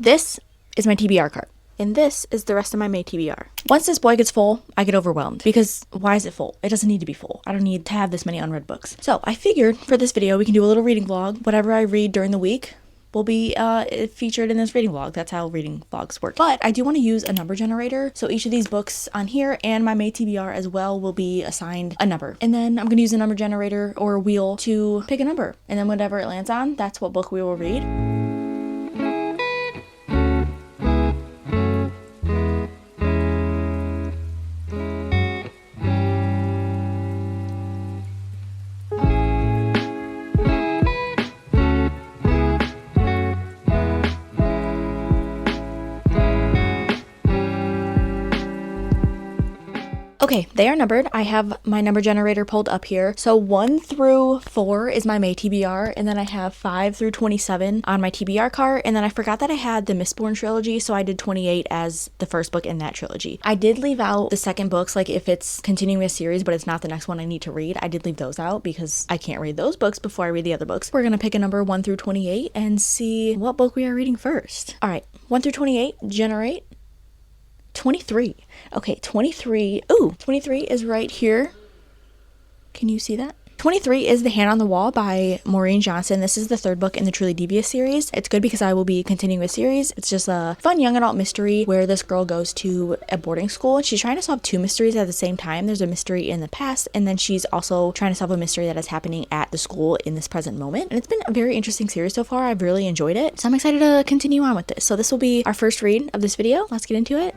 This is my TBR cart. And this is the rest of my May TBR. Once this boy gets full, I get overwhelmed because why is it full? It doesn't need to be full. I don't need to have this many unread books. So I figured for this video, we can do a little reading vlog. Whatever I read during the week will be featured in this reading vlog. That's how reading vlogs work. But I do want to use a number generator. So each of these books on here and my May TBR as well will be assigned a number. And then I'm going to use a number generator or a wheel to pick a number. And then whatever it lands on, that's what book we will read. Okay, they are numbered. I have my number generator pulled up here. So 1 through 4 is my May TBR, and then I have 5 through 27 on my TBR cart, and then I forgot that I had the Mistborn trilogy, so I did 28 as the first book in that trilogy. I did leave out the second books, like if it's continuing a series but it's not the next one I need to read, I did leave those out because I can't read those books before I read the other books. We're gonna pick a number 1 through 28 and see what book we are reading first. All right, 1 through 28, generate. 23. Okay, 23. Ooh, 23 is right here. Can you see that? 23 is The Hand on the Wall by Maureen Johnson. This is the third book in the Truly Devious series. It's good because I will be continuing the series. It's just a fun young adult mystery where this girl goes to a boarding school and she's trying to solve two mysteries at the same time. There's a mystery in the past, and then she's also trying to solve a mystery that is happening at the school in this present moment. And it's been a very interesting series so far. I've really enjoyed it. So I'm excited to continue on with this. So this will be our first read of this video. Let's get into it.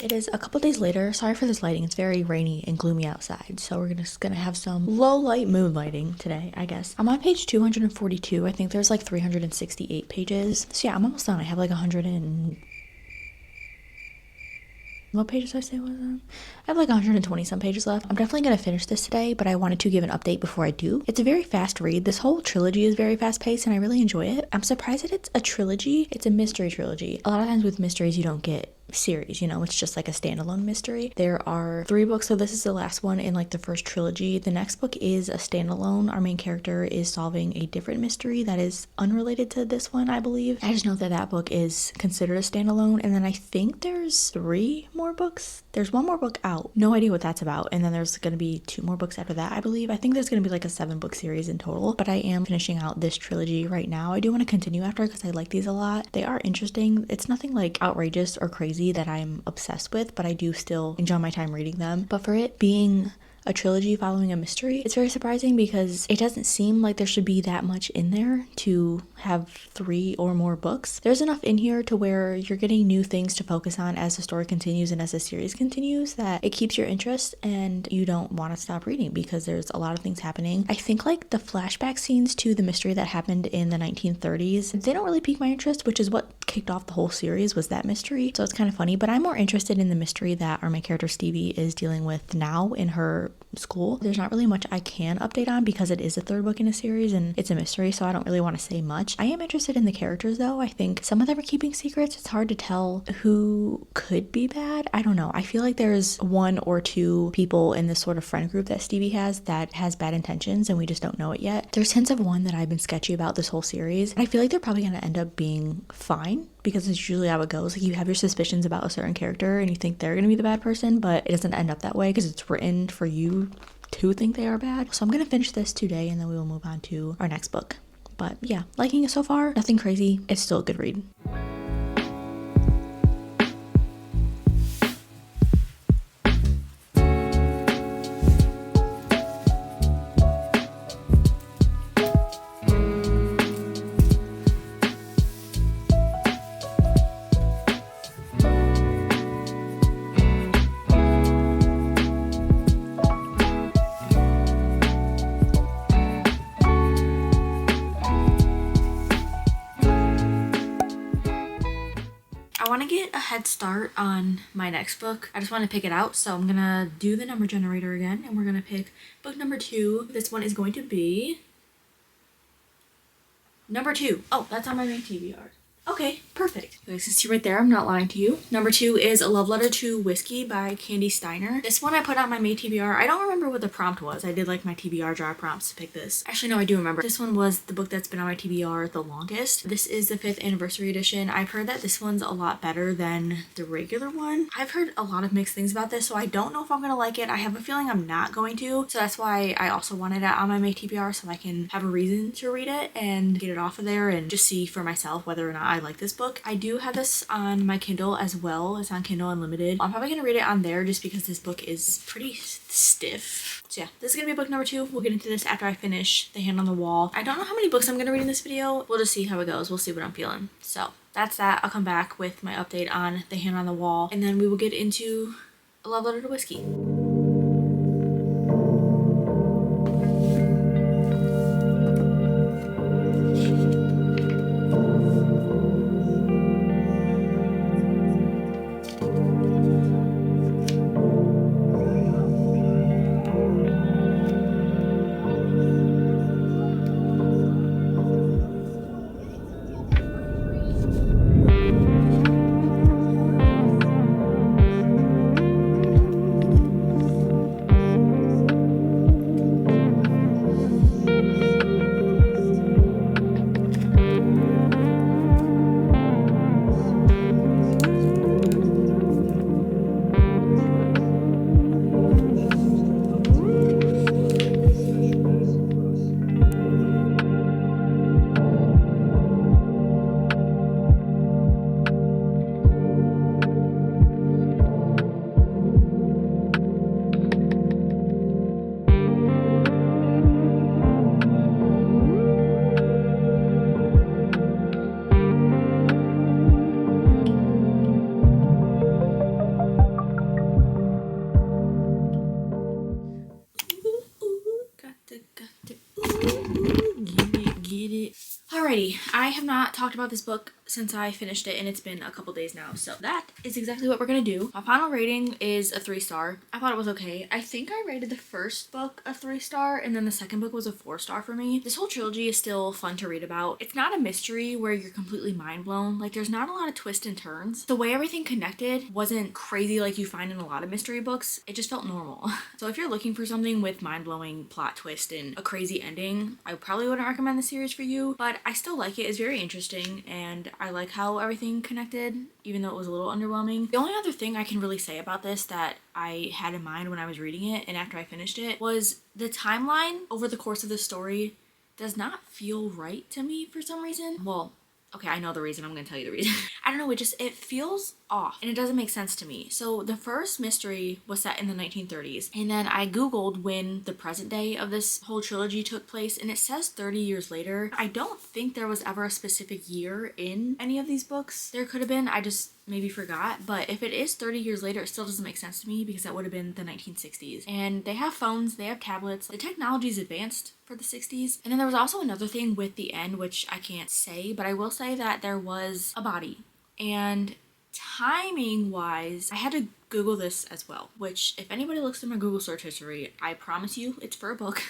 It is a couple days later. Sorry for this lighting. It's very rainy and gloomy outside. So we're just gonna have some low light mood lighting today, I guess. I'm on page 242. I think there's like 368 pages. So yeah, I'm almost done. I have like 100 and... What pages did I say was on? I have like 120 some pages left. I'm definitely going to finish this today, but I wanted to give an update before I do. It's a very fast read. This whole trilogy is very fast paced and I really enjoy it. I'm surprised that it's a trilogy. It's a mystery trilogy. A lot of times with mysteries you don't get series, you know, it's just like a standalone mystery. There are 3 books, so this is the last one in like the first trilogy. The next book is a standalone. Our main character is solving a different mystery that is unrelated to this one, I believe. I just know that that book is considered a standalone, and then I think there's 3 more books. There's 1 more book out. No idea what that's about, and then there's gonna be 2 more books after that, I believe. I think there's gonna be like a 7-book series in total, but I am finishing out this trilogy right now. I do want to continue after because I like these a lot. They are interesting. It's nothing like outrageous or crazy that I'm obsessed with, but I do still enjoy my time reading them. But for it being a trilogy following a mystery, it's very surprising because it doesn't seem like there should be that much in there to have 3 or more books. There's enough in here to where you're getting new things to focus on as the story continues and as the series continues that it keeps your interest and you don't want to stop reading because there's a lot of things happening. I think like the flashback scenes to the mystery that happened in the 1930s, they don't really pique my interest, which is what kicked off the whole series, was that mystery. So it's kind of funny, but I'm more interested in the mystery that our main character Stevie is dealing with now in her school. There's not really much I can update on because it is a 3rd book in a series and it's a mystery, so I don't really want to say much. I am interested in the characters though. I think some of them are keeping secrets. It's hard to tell who could be bad. I don't know. I feel like there's 1 or 2 people in this sort of friend group that Stevie has that has bad intentions and we just don't know it yet. There's hints of one that I've been sketchy about this whole series, and I feel like they're probably going to end up being fine because it's usually how it goes. Like you have your suspicions about a certain character and you think they're going to be the bad person, but it doesn't end up that way because it's written for you to think they are bad. So I'm going to finish this today and then we will move on to our next book. But yeah, liking it so far. Nothing crazy. It's still a good read. head start on my next book. I just want to pick it out, so I'm gonna do the number generator again, and we're gonna pick book number 2. This one is going to be number 2. Oh, that's on my main TBR. Okay, perfect. You guys can see right there, I'm not lying to you. Number 2 is A Love Letter to Whiskey by Candy Steiner. This one I put on my May TBR. I don't remember what the prompt was. I did like my TBR jar prompts to pick this. Actually, no, I do remember. This one was the book that's been on my TBR the longest. This is the 5th anniversary edition. I've heard that this one's a lot better than the regular one. I've heard a lot of mixed things about this, so I don't know if I'm gonna like it. I have a feeling I'm not going to, so that's why I also wanted it on my May TBR, so I can have a reason to read it and get it off of there and just see for myself whether or not I like this book. I do have this on my Kindle as well. It's on Kindle Unlimited. I'm probably gonna read it on there just because this book is pretty stiff. So yeah, this is gonna be book number 2. We'll get into this after I finish The Hand on the Wall. I don't know how many books I'm gonna read in this video. We'll just see how it goes. We'll see what I'm feeling. So that's that. I'll come back with my update on The Hand on the Wall, and then we will get into A Love Letter to Whiskey. Alrighty, I have not talked about this book since I finished it, and it's been a couple days now, so that is exactly what we're gonna do. My final rating is a 3-star. I thought it was okay. I think I rated the first book a 3-star, and then the second book was a 4-star for me. This whole trilogy is still fun to read about. It's not a mystery where you're completely mind blown. Like, there's not a lot of twists and turns. The way everything connected wasn't crazy like you find in a lot of mystery books. It just felt normal. So if you're looking for something with mind-blowing plot twist and a crazy ending, I probably wouldn't recommend the series for you, but I still like it. It's very interesting, and I like how everything connected, even though it was a little underwhelming. The only other thing I can really say about this that I had in mind when I was reading it and after I finished it was the timeline over the course of the story does not feel right to me for some reason. Well, okay, I know the reason. I'm gonna tell you the reason. I don't know, it feels off and it doesn't make sense to me. So the first mystery was set in the 1930s, and then I googled when the present day of this whole trilogy took place, and it says 30 years later. I don't think there was ever a specific year in any of these books. There could have been, I just maybe forgot, but if it is 30 years later, it still doesn't make sense to me because that would have been the 1960s. And they have phones, they have tablets, the technology is advanced for the 60s. And then there was also another thing with the end, which I can't say, but I will say that there was a body. And timing wise, I had to Google this as well, which if anybody looks through my Google search history, I promise you it's for a book.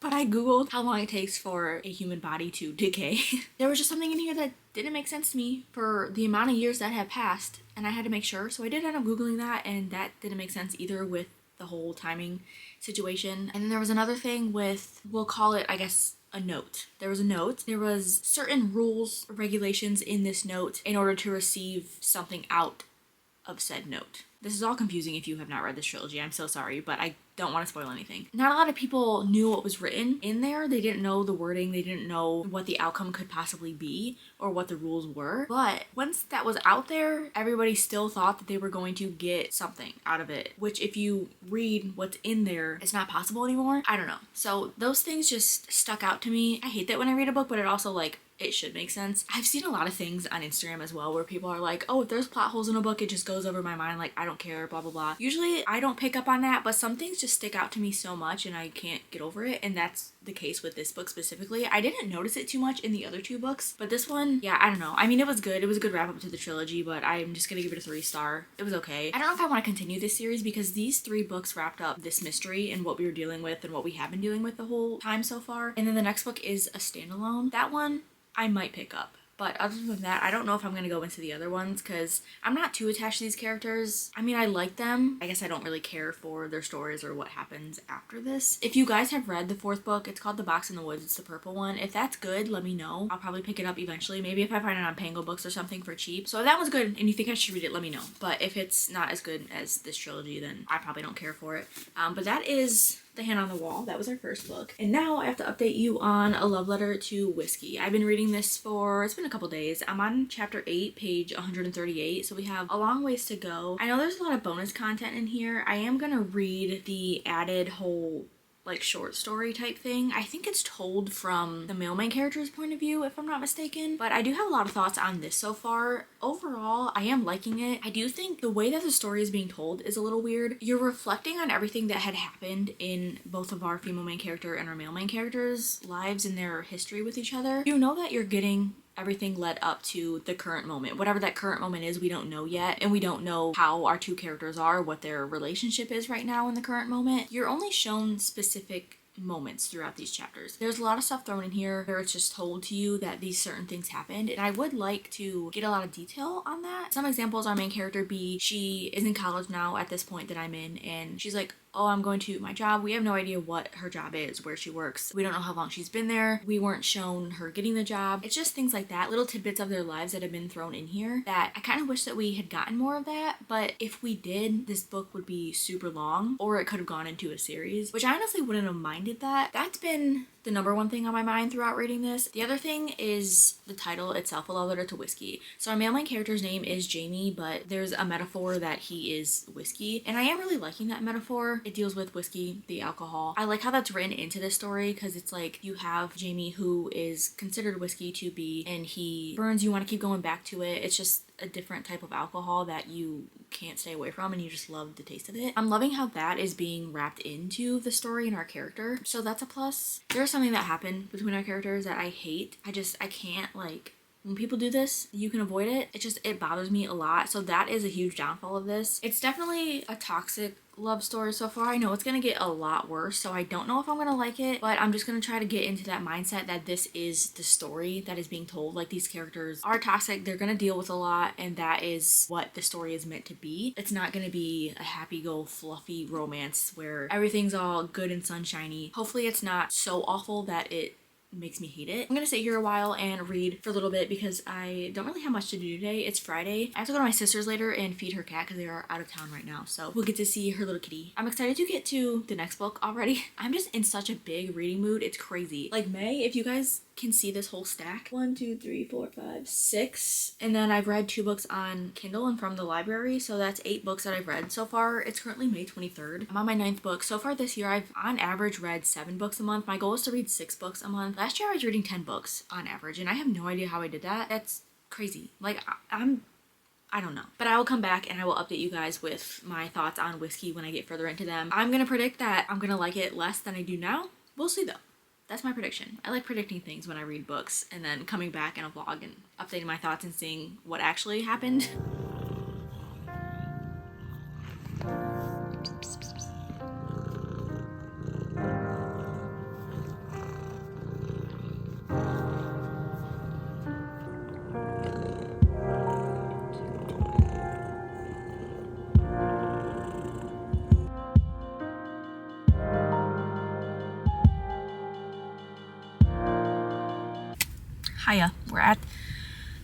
But I googled how long it takes for a human body to decay. There was just something in here that didn't make sense to me for the amount of years that have passed, and I had to make sure. So I did end up googling that, and that didn't make sense either with the whole timing situation. And then there was another thing with, we'll call it, I guess, a note. There was a note. There was certain rules or regulations in this note in order to receive something out of said note. This is all confusing if you have not read this trilogy. I'm so sorry, but I don't want to spoil anything. Not a lot of people knew what was written in there. They didn't know the wording. They didn't know what the outcome could possibly be or what the rules were. But once that was out there, everybody still thought that they were going to get something out of it, which if you read what's in there, it's not possible anymore. I don't know. So those things just stuck out to me. I hate that when I read a book, but it also it should make sense. I've seen a lot of things on Instagram as well where people are like, oh, if there's plot holes in a book, it just goes over my mind, like I don't care, blah blah blah. Usually I don't pick up on that, but some things just stick out to me so much and I can't get over it, and that's the case with this book specifically. I didn't notice it too much in the other two books, but this one, yeah, I don't know. I mean, it was good. It was a good wrap up to the trilogy, but I'm just gonna give it a 3-star. It was okay. I don't know if I want to continue this series because these 3 books wrapped up this mystery and what we were dealing with and what we have been dealing with the whole time so far. And then the next book is a standalone. That one I might pick up. But other than that, I don't know if I'm going to go into the other ones because I'm not too attached to these characters. I mean, I like them. I guess I don't really care for their stories or what happens after this. If you guys have read the 4th book, it's called The Box in the Woods. It's the purple one. If that's good, let me know. I'll probably pick it up eventually. Maybe if I find it on Pango Books or something for cheap. So if that one's good and you think I should read it, let me know. But if it's not as good as this trilogy, then I probably don't care for it. But that is The Hand on the Wall. That was our first book. And now I have to update you on A Love Letter to Whiskey. I've been reading this for, it's been a couple days. I'm on chapter 8, page 138, so we have a long ways to go. I know there's a lot of bonus content in here. I am gonna read the added whole like short story type thing. I think it's told from the male main character's point of view, if I'm not mistaken. But I do have a lot of thoughts on this so far. Overall, I am liking it. I do think the way that the story is being told is a little weird. You're reflecting on everything that had happened in both of our female main character and our male main character's lives and their history with each other. You know that you're getting everything led up to the current moment. Whatever that current moment is, we don't know yet, and we don't know how our two characters are, what their relationship is right now in the current moment. You're only shown specific moments throughout these chapters. There's a lot of stuff thrown in here where it's just told to you that these certain things happened, and I would like to get a lot of detail on that. Some examples, our main character B, she is in college now at this point that I'm in, and she's like, oh, I'm going to my job. We have no idea what her job is, where she works. We don't know how long she's been there. We weren't shown her getting the job. It's just things like that, little tidbits of their lives that have been thrown in here that I kind of wish that we had gotten more of that. But if we did, this book would be super long, or it could have gone into a series, which I honestly wouldn't have minded that. That's been the number one thing on my mind throughout reading this. The other thing is the title itself, A Love Letter to Whiskey. So our male main character's name is Jamie, but there's a metaphor that he is whiskey, and I am really liking that metaphor. It deals with whiskey, the alcohol. I like how that's written into this story because it's like you have Jamie who is considered whiskey to be, and he burns, you want to keep going back to it. It's just a different type of alcohol that you can't stay away from, and you just love the taste of it. I'm loving how that is being wrapped into the story and our character, so that's a plus. There's something that happened between our characters that I hate. I can't, like, when people do this, you can avoid it. It bothers me a lot. So that is a huge downfall of this. It's definitely a toxic love story so far. I know it's gonna get a lot worse, so I don't know if I'm gonna like it, but I'm just gonna try to get into that mindset that this is the story that is being told. Like, these characters are toxic, they're gonna deal with a lot, and that is what the story is meant to be. It's not gonna be a happy-go fluffy romance where everything's all good and sunshiny. Hopefully it's not so awful that it makes me hate it. I'm gonna sit here a while and read for a little bit because I don't really have much to do today. It's Friday. I have to go to my sister's later and feed her cat because they are out of town right now, so we'll get to see her little kitty. I'm excited to get to the next book already. I'm just in such a big reading mood. It's crazy. Like, May, if you guys can see this whole stack, 1 2 3 4 5 6, and then I've read 2 books on Kindle and from the library, so that's 8 books that I've read so far. It's currently May 23rd. I'm on my 9th book. So far this year, I've on average read 7 books a month. My goal is to read 6 books a month. Last year I was reading 10 books on average, and I have no idea how I did that. That's crazy. Like, I don't know. But I will come back and I will update you guys with my thoughts on whiskey when I get further into them. I'm gonna predict that I'm gonna like it less than I do now. We'll see though. That's my prediction. I like predicting things when I read books and then coming back in a vlog and updating my thoughts and seeing what actually happened. Hiya, we're at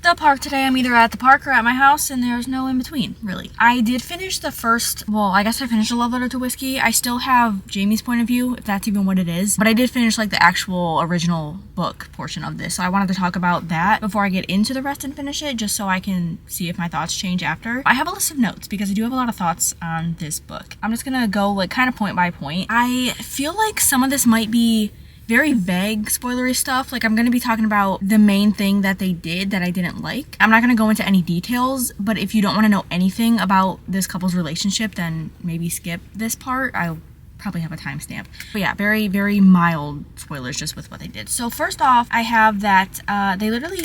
the park today. I'm either at the park or at my house, and there's no in between, really. I did finish the first, well, I guess I finished A Love Letter to Whiskey. I still have Jamie's point of view, if that's even what it is, but I did finish like the actual original book portion of this, so I wanted to talk about that before I get into the rest and finish it, just so I can see if my thoughts change after. I have a list of notes because I do have a lot of thoughts on this book. I'm just gonna go like kind of point by point. I feel like some of this might be very vague spoilery stuff. Like, I'm going to be talking about the main thing that they did that I didn't like. I'm not going to go into any details, but if you don't want to know anything about this couple's relationship, then maybe skip this part. I'll probably have a timestamp. But yeah, very, very mild spoilers just with what they did. So first off, I have that they literally...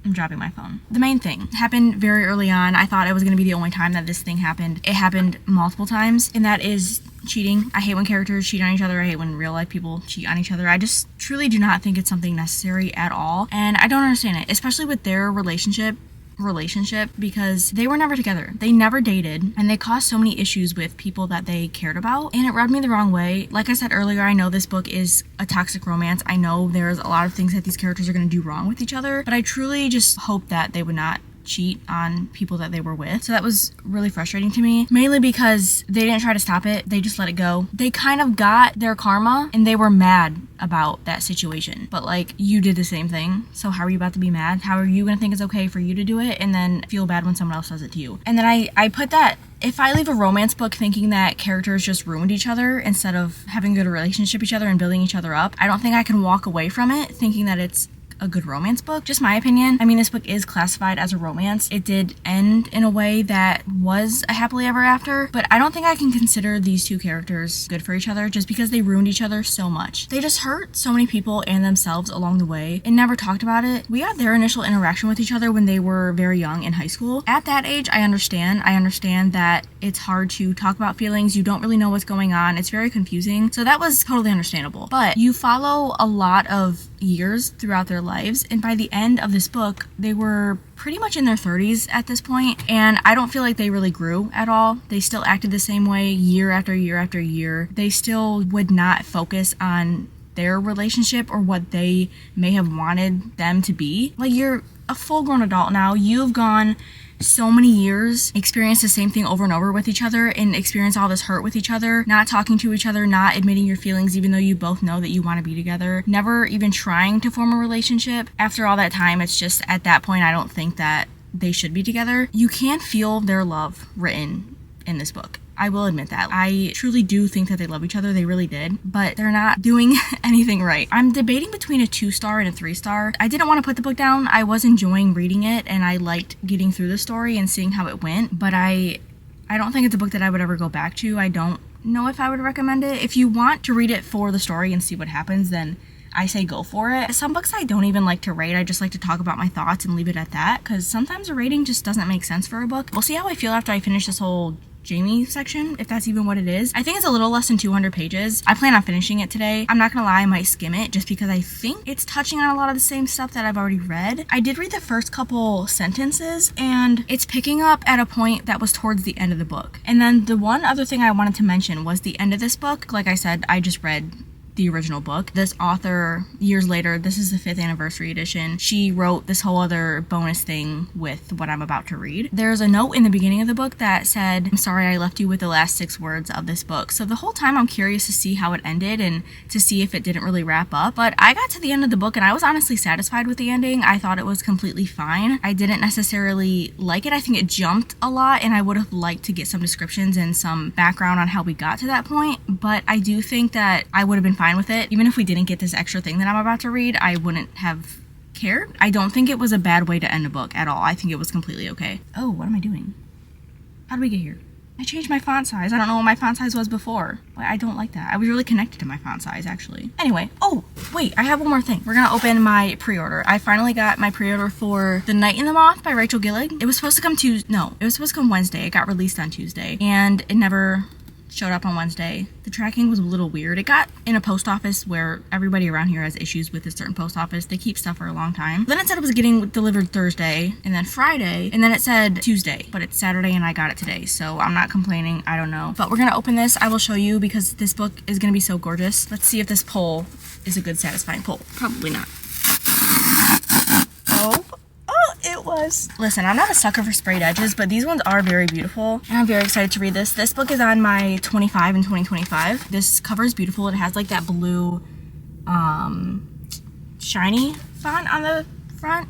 I'm dropping my phone. The main thing happened very early on. I thought it was going to be the only time that this thing happened. It happened multiple times, and that is cheating. I hate when characters cheat on each other. I hate when real life people cheat on each other. I just truly do not think it's something necessary at all, and I don't understand it, especially with their relationship because they were never together. They never dated, and they caused so many issues with people that they cared about, and it rubbed me the wrong way. Like I said earlier, I know this book is a toxic romance. I know there's a lot of things that these characters are going to do wrong with each other, but I truly just hope that they would not cheat on people that they were with. So that was really frustrating to me, mainly because they didn't try to stop it. They just let it go. They kind of got their karma, and they were mad about that situation, but like, you did the same thing, so how are you about to be mad? How are you gonna think it's okay for you to do it and then feel bad when someone else does it to you? And then I put that, if I leave a romance book thinking that characters just ruined each other instead of having a good relationship with each other and building each other up, I don't think I can walk away from it thinking that it's a good romance book. Just my opinion. I mean, this book is classified as a romance. It did end in a way that was a happily ever after, but I don't think I can consider these two characters good for each other just because they ruined each other so much. They just hurt so many people and themselves along the way and never talked about it. We got their initial interaction with each other when they were very young in high school. At that age, I understand that it's hard to talk about feelings. You don't really know what's going on. It's very confusing. So that was totally understandable. But you follow a lot of years throughout their lives, and by the end of this book they were pretty much in their 30s at this point, and I don't feel like they really grew at all. They still acted the same way year after year after year. They still would not focus on their relationship or what they may have wanted them to be. Like, you're a full-grown adult now. You've gone so many years, experienced the same thing over and over with each other, and experienced all this hurt with each other, not talking to each other, not admitting your feelings even though you both know that you want to be together, never even trying to form a relationship. After all that time, it's just, at that point, I don't think that they should be together. You can feel their love written in this book. I will admit that. I truly do think that they love each other. They really did. But they're not doing anything right. I'm debating between a 2-star and a 3-star. I didn't want to put the book down. I was enjoying reading it, and I liked getting through the story and seeing how it went. But I don't think it's a book that I would ever go back to. I don't know if I would recommend it. If you want to read it for the story and see what happens, then I say go for it. Some books I don't even like to rate. I just like to talk about my thoughts and leave it at that, because sometimes a rating just doesn't make sense for a book. We'll see how I feel after I finish this whole Jamie section, if that's even what it is. I think it's a little less than 200 pages. I plan on finishing it today. I'm not gonna lie, I might skim it just because I think it's touching on a lot of the same stuff that I've already read. I did read the first couple sentences, and it's picking up at a point that was towards the end of the book. And then the one other thing I wanted to mention was the end of this book. Like I said, I just read the original book. This author, years later, this is the 5th anniversary edition, she wrote this whole other bonus thing with what I'm about to read. There's a note in the beginning of the book that said, "I'm sorry I left you with the last 6 words of this book." So the whole time I'm curious to see how it ended and to see if it didn't really wrap up. But I got to the end of the book and I was honestly satisfied with the ending. I thought it was completely fine. I didn't necessarily like it. I think it jumped a lot, and I would have liked to get some descriptions and some background on how we got to that point. But I do think that I would have been fine with it. Even if we didn't get this extra thing that I'm about to read, I wouldn't have cared. I don't think it was a bad way to end a book at all. I think it was completely okay. Oh, what am I doing? How did we get here? I changed my font size. I don't know what my font size was before. I don't like that. I was really connected to my font size, actually. Anyway, oh, wait, I have one more thing. We're gonna open my pre-order. I finally got my pre-order for The Night in the Moth by Rachel Gillig. It was supposed to come it was supposed to come Wednesday. It got released on Tuesday, and it never showed up on Wednesday. The tracking was a little weird. It got in a post office where everybody around here has issues with a certain post office. They keep stuff for a long time. Then it said it was getting delivered Thursday, and then Friday, and then it said Tuesday, but it's Saturday and I got it today, so I'm not complaining. I don't know. But we're gonna open this. I will show you because this book is gonna be so gorgeous. Let's see if this pull is a good satisfying pull. Probably not. Oh, it was. Listen, I'm not a sucker for sprayed edges, but these ones are very beautiful, and I'm very excited to read this. This book is on my 25 in 2025. This cover is beautiful. It has like that blue, shiny font on the front.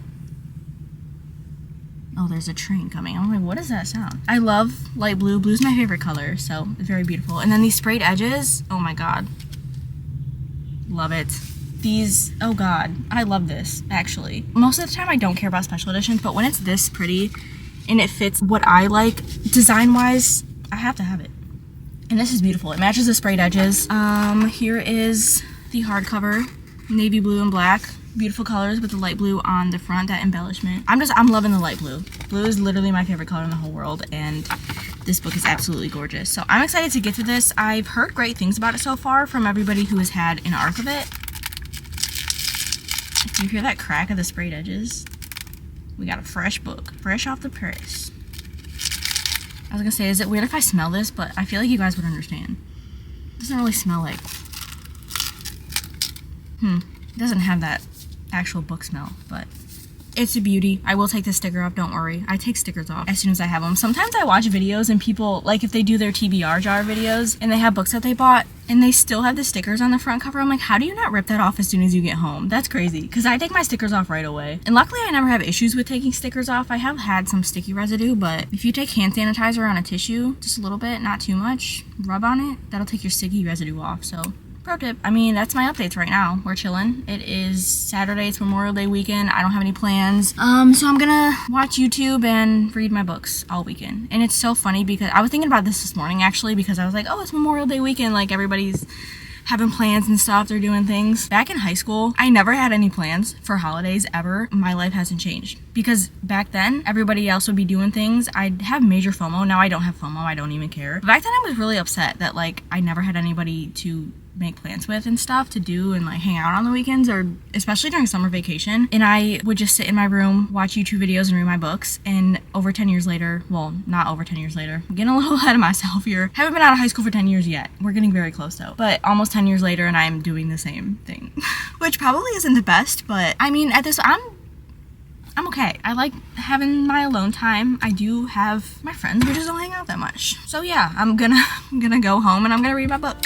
Oh, there's a train coming. I'm like, what does that sound? I love light blue. Blue's my favorite color, so it's very beautiful. And then these sprayed edges, oh my god. Love it. These, oh god, I love this, actually. Most of the time I don't care about special editions, but when it's this pretty and it fits what I like design-wise, I have to have it. And this is beautiful. It matches the sprayed edges. Here is the hardcover, navy blue and black. Beautiful colors with the light blue on the front, that embellishment. I'm loving the light blue. Blue is literally my favorite color in the whole world, and this book is absolutely gorgeous. So I'm excited to get to this. I've heard great things about it so far from everybody who has had an arc of it. Do you hear that crack of the sprayed edges? We got a fresh book, fresh off the press. I was gonna say, is it weird if I smell this? But I feel like you guys would understand. It doesn't really smell like... It doesn't have that actual book smell, but it's a beauty. I will take the sticker off, don't worry. I take stickers off as soon as I have them. Sometimes I watch videos and people, like if they do their TBR jar videos and they have books that they bought and they still have the stickers on the front cover, I'm like, how do you not rip that off as soon as you get home? That's crazy, because I take my stickers off right away. And luckily I never have issues with taking stickers off. I have had some sticky residue, but if you take hand sanitizer on a tissue, just a little bit, not too much, rub on it, that'll take your sticky residue off. So pro tip. I mean, that's my updates right now. We're chilling. It is Saturday. It's Memorial Day weekend. I don't have any plans. So I'm gonna watch YouTube and read my books all weekend. And it's so funny because I was thinking about this morning actually, because I was like, oh, it's Memorial Day weekend. Like everybody's having plans and stuff. They're doing things. Back in high school, I never had any plans for holidays ever. My life hasn't changed because back then everybody else would be doing things. I'd have major FOMO. Now I don't have FOMO. I don't even care. But back then I was really upset that like I never had anybody to make plans with and stuff to do and like hang out on the weekends, or especially during summer vacation. And I would just sit in my room, watch YouTube videos and read my books. And over 10 years later, well, not over 10 years later, I'm getting a little ahead of myself here. Haven't been out of high school for 10 years yet. We're getting very close though. But almost 10 years later and I'm doing the same thing, which probably isn't the best, but I mean, at this, I'm okay. I like having my alone time. I do have my friends, we just don't hang out that much. So yeah, I'm gonna go home and I'm gonna read my book.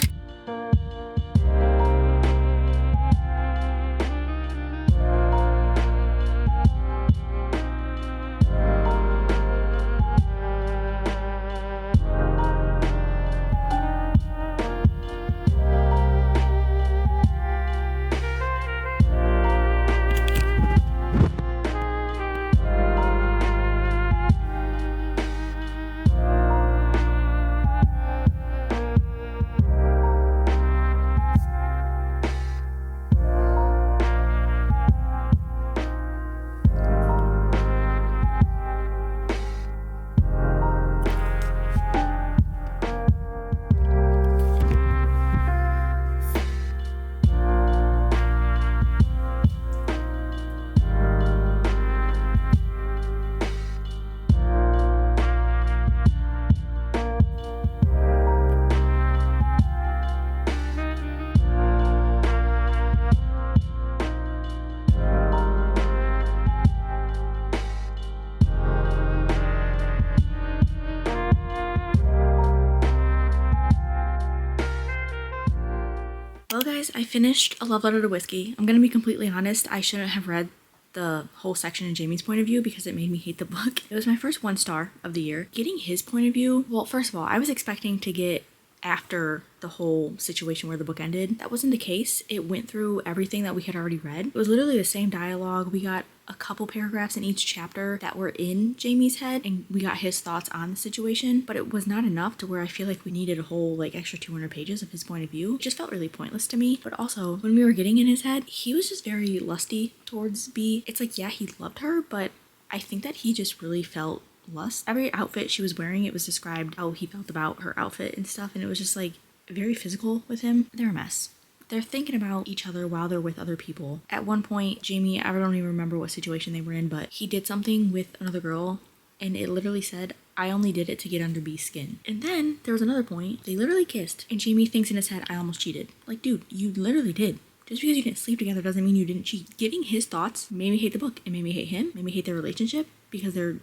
Well guys, I finished A Love Letter to Whiskey. I'm gonna be completely honest, I shouldn't have read the whole section in Jamie's point of view because it made me hate the book. It was my first 1 star of the year. Getting his point of view, well, first of all, I was expecting to get after the whole situation where the book ended. That wasn't the case. It went through everything that we had already read. It was literally the same dialogue. We got a couple paragraphs in each chapter that were in Jamie's head and we got his thoughts on the situation, but it was not enough to where I feel like we needed a whole like extra 200 pages of his point of view. It just felt really pointless to me. But also when we were getting in his head, he was just very lusty towards B. It's like, yeah, he loved her, but I think that he just really felt lust. Every outfit she was wearing, it was described how he felt about her outfit and stuff, and it was just like very physical with him. They're a mess. They're thinking about each other while they're with other people. At one point, Jamie, I don't even remember what situation they were in, but he did something with another girl and it literally said, I only did it to get under B's skin. And then there was another point, they literally kissed and Jamie thinks in his head, I almost cheated. Like, dude, you literally did. Just because you didn't sleep together doesn't mean you didn't cheat. Getting his thoughts made me hate the book. It made me hate him, made me hate their relationship because they're,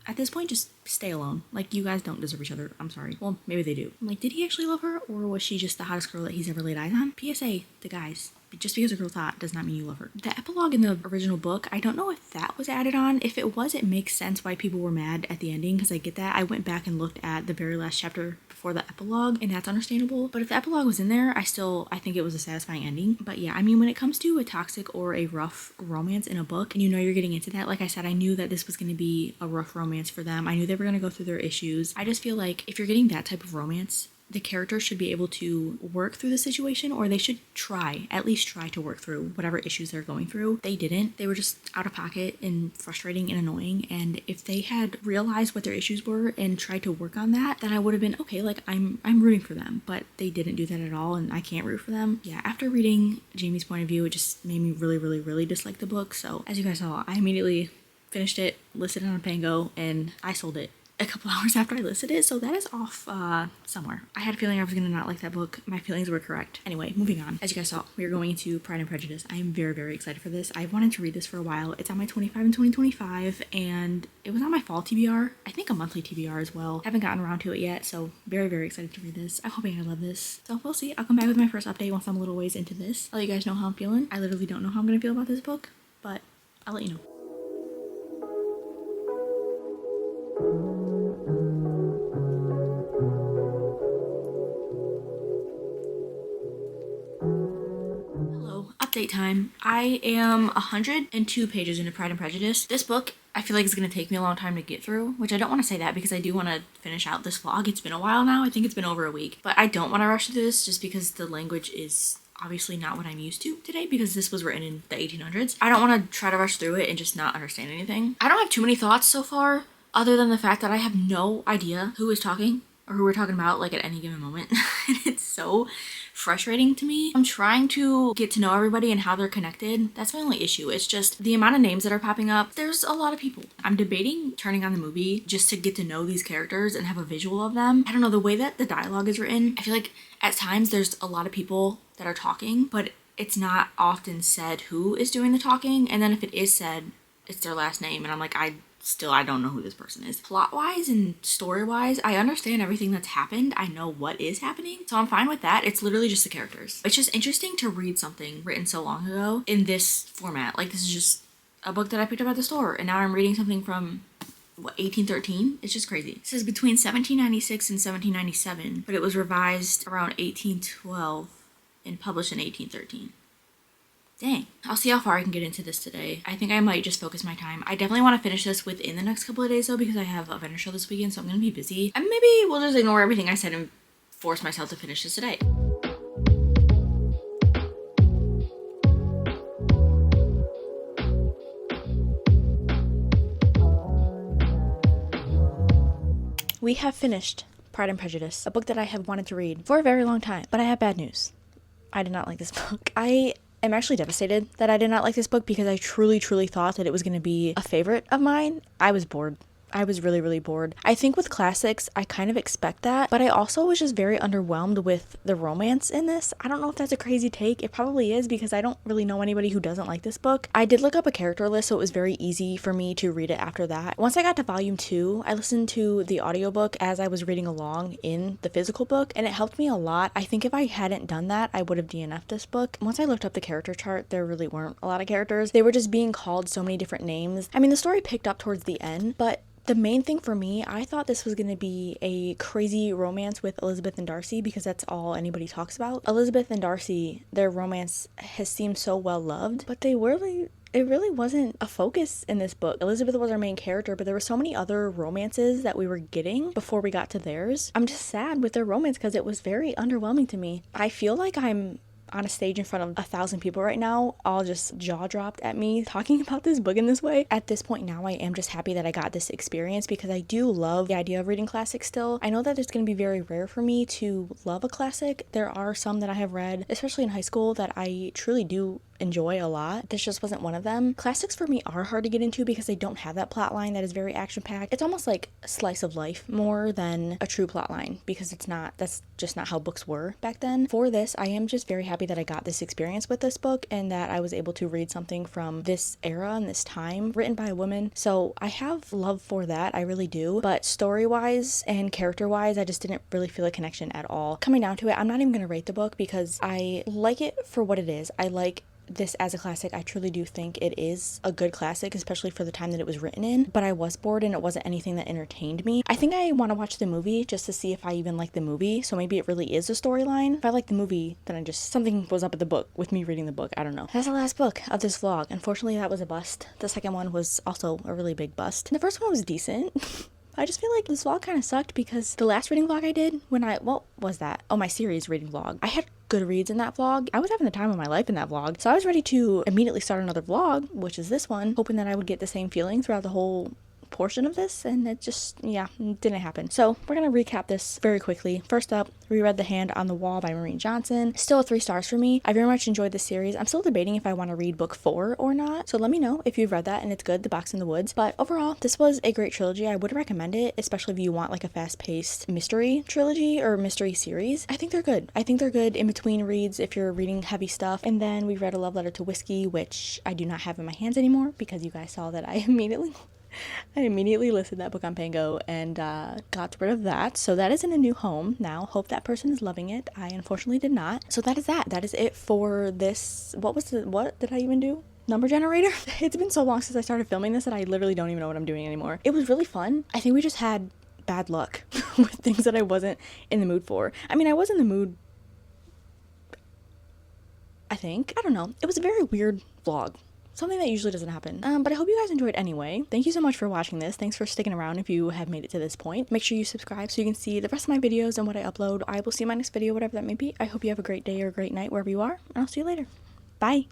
at this point, just stay alone. Like, you guys don't deserve each other. I'm sorry. Well, maybe they do. I'm like, did he actually love her? Or was she just the hottest girl that he's ever laid eyes on? PSA, the guys. Just because a girl's hot does not mean you love her. The epilogue in the original book, I don't know if that was added on. If it was, it makes sense why people were mad at the ending, because I get that. I went back and looked at the very last chapter for the epilogue, and that's understandable. But if the epilogue was in there, I think it was a satisfying ending. But yeah, I mean, when it comes to a toxic or a rough romance in a book, and you know you're getting into that, like I said, I knew that this was going to be a rough romance for them. I knew they were going to go through their issues. I just feel like if you're getting that type of romance, the characters should be able to work through the situation, or they should at least try to work through whatever issues they're going through. They didn't. They were just out of pocket and frustrating and annoying. And if they had realized what their issues were and tried to work on that, then I would have been okay, like I'm rooting for them. But they didn't do that at all, and I can't root for them. Yeah, after reading Jamie's point of view, it just made me really, really, really dislike the book. So as you guys saw, I immediately finished it, listed it on Pango, and I sold it a couple hours after I listed it, so that is off somewhere. I had a feeling I was gonna not like that book. My feelings were correct. Anyway, moving on. As you guys saw, we are going into Pride and Prejudice. I am very, very excited for this. I've wanted to read this for a while. It's on my 25 and 2025, and it was on my fall TBR. I think a monthly TBR as well. Haven't gotten around to it yet, so very, very excited to read this. I'm hoping I love this. So we'll see. I'll come back with my first update once I'm a little ways into this. I'll let you guys know how I'm feeling. I literally don't know how I'm gonna feel about this book, but I'll let you know. Update time. I am 102 pages into Pride and Prejudice. This book, I feel like it's going to take me a long time to get through, which I don't want to say that because I do want to finish out this vlog. It's been a while now. I think it's been over a week, but I don't want to rush through this just because the language is obviously not what I'm used to today because this was written in the 1800s. I don't want to try to rush through it and just not understand anything. I don't have too many thoughts so far other than the fact that I have no idea who is talking or who we're talking about like at any given moment. And it's so frustrating to me. I'm trying to get to know everybody and how they're connected. That's my only issue. It's just the amount of names that are popping up. There's a lot of people. I'm debating turning on the movie just to get to know these characters and have a visual of them. I don't know, the way that the dialogue is written, I feel like at times there's a lot of people that are talking, but it's not often said who is doing the talking. And then if it is said, it's their last name. And I'm like, I don't know who this person is. Plot-wise and story-wise, I understand everything that's happened. I know what is happening, so I'm fine with that. It's literally just the characters. It's just interesting to read something written so long ago in this format. Like, this is just a book that I picked up at the store, and now I'm reading something from, what, 1813? It's just crazy. It says between 1796 and 1797, but it was revised around 1812 and published in 1813. Dang. I'll see how far I can get into this today. I think I might just focus my time. I definitely want to finish this within the next couple of days though because I have a vendor show this weekend, so I'm going to be busy. And maybe we'll just ignore everything I said and force myself to finish this today. We have finished Pride and Prejudice, a book that I have wanted to read for a very long time, but I have bad news. I did not like this book. I'm actually devastated that I did not like this book because I truly, truly thought that it was going to be a favorite of mine. I was bored. I was really, really bored. I think with classics, I kind of expect that, but I also was just very underwhelmed with the romance in this. I don't know if that's a crazy take. It probably is because I don't really know anybody who doesn't like this book. I did look up a character list, so it was very easy for me to read it after that. Once I got to volume 2, I listened to the audiobook as I was reading along in the physical book, and it helped me a lot. I think if I hadn't done that, I would have DNF'd this book. Once I looked up the character chart, there really weren't a lot of characters. They were just being called so many different names. I mean, the story picked up towards the end, but the main thing for me, I thought this was going to be a crazy romance with Elizabeth and Darcy because that's all anybody talks about. Elizabeth and Darcy, their romance has seemed so well loved, but it really wasn't a focus in this book. Elizabeth was our main character, but there were so many other romances that we were getting before we got to theirs. I'm just sad with their romance because it was very underwhelming to me. I feel like I'm on a stage in front of 1,000 people right now, all just jaw dropped at me talking about this book in this way. At this point now, I am just happy that I got this experience because I do love the idea of reading classics still. I know that it's going to be very rare for me to love a classic. There are some that I have read, especially in high school, that I truly do enjoy a lot. This just wasn't one of them. Classics for me are hard to get into because they don't have that plot line that is very action-packed. It's almost like a slice of life more than a true plot line because that's just not how books were back then. For this, I am just very happy that I got this experience with this book and that I was able to read something from this era and this time written by a woman. So I have love for that, I really do. But story-wise and character-wise, I just didn't really feel a connection at all. Coming down to it, I'm not even going to rate the book because I like it for what it is. I like this as a classic. I truly do think it is a good classic, especially for the time that it was written in, but I was bored and it wasn't anything that entertained me. I think I want to watch the movie just to see if I even like the movie, so maybe it really is a storyline. If I like the movie, then I just, something was up at the book with me reading the book. I don't know. That's the last book of this vlog. Unfortunately, that was a bust. The second one was also a really big bust. The first one was decent. I just feel like this vlog kind of sucked because the last reading vlog I did when what was that? Oh, my series reading vlog. I had good reads in that vlog. I was having the time of my life in that vlog. So I was ready to immediately start another vlog, which is this one, hoping that I would get the same feeling throughout the whole portion of this, and it just, yeah, didn't happen. So we're gonna recap this very quickly. First up, reread The Hand on the Wall by Maureen Johnson. Still a 3 stars for me. I very much enjoyed this series. I'm still debating if I want to read book 4 or not, so let me know if you've read that and it's good, The Box in the Woods. But overall, this was a great trilogy. I would recommend it, especially if you want like a fast-paced mystery trilogy or mystery series. I think they're good. I think they're good in between reads if you're reading heavy stuff. And then we read A Love Letter to Whiskey, which I do not have in my hands anymore because you guys saw that I immediately listed that book on Pango and got rid of that. So that is in a new home now. Hope that person is loving it. I unfortunately did not. So that is that. That is it for this. What did I even do? Number generator? It's been so long since I started filming this that I literally don't even know what I'm doing anymore. It was really fun. I think we just had bad luck with things that I wasn't in the mood for. I mean, I was in the mood, I think. I don't know. It was a very weird vlog. Something that usually doesn't happen. But I hope you guys enjoyed anyway. Thank you so much for watching this. Thanks for sticking around if you have made it to this point. Make sure you subscribe so you can see the rest of my videos and what I upload. I will see you in my next video, whatever that may be. I hope you have a great day or a great night wherever you are, and I'll see you later. Bye.